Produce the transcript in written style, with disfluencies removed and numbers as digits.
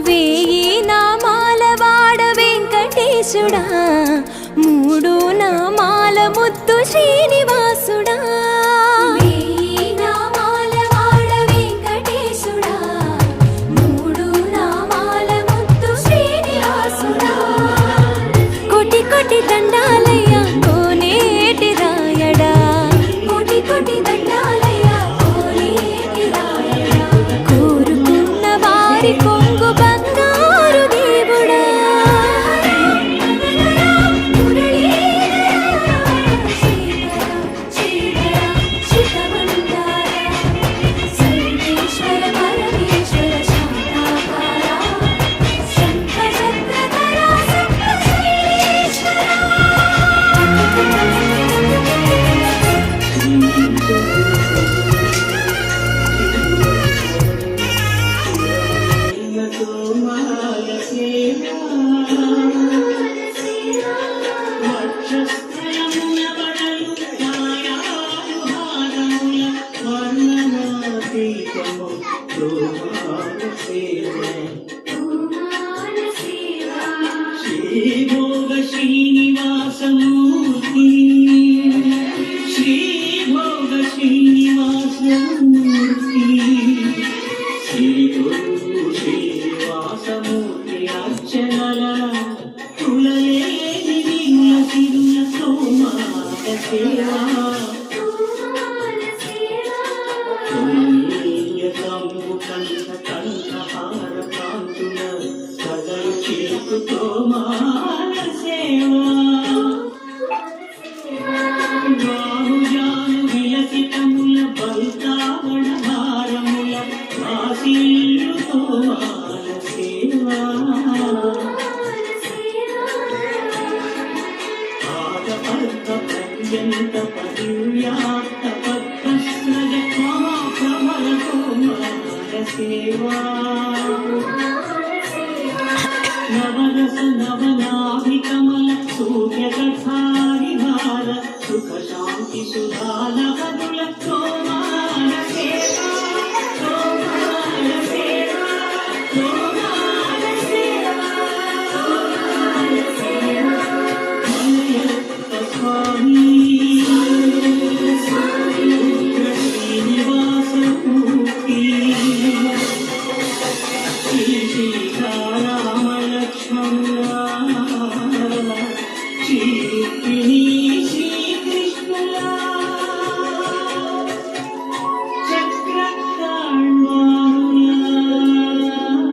వేయి నామాల వాడ వెంకటేశుడా, మూడు నామాల ముద్దు శ్రీనివాసుడా. వేయి నామాల వాడ వెంకటేశుడా, మూడు నామాల ముద్దు శ్రీనివాసుడా. కోటి కోటి దండాలయ్య కోనేటి రాయడా, కోటి కోటి దండాలయ్య కోనేటి రాయడా. కోరుకున్న వారి కొంగు బంగారు దేవుడా. శ్రీభోగ శ్రీనివాసమూర్తి, శ్రీభోగ శ్రీనివాసమూర్తి, శ్రీగురు శ్రీనివాసమూర్తి అర్చనల కులలేని నిన్న సిరుల సోమాల సేవా. కంఠహార కాంతుల కదలు చిలుకుతో మాల సేవా. బాహుజాను విలసితముల బల్తావణ భారముల వాసిల్లుతో మాల సేవా. పాదపద్మ పర్యంత పదివ్యాప్త పద్మస్రజ మహాప్రమలతో మాల సేవా. నవరస నవనాభికమల సూర్యకథారిహార సుఖ శాంతి సుధాలహరుల సోమాల సేవా. సోమాల సేవా, సోమాల సేవా, సోమాల సేవా. మలయప్ప స్వామి శ్రీనివాసమూర్తి, శ్రీ శ్రీ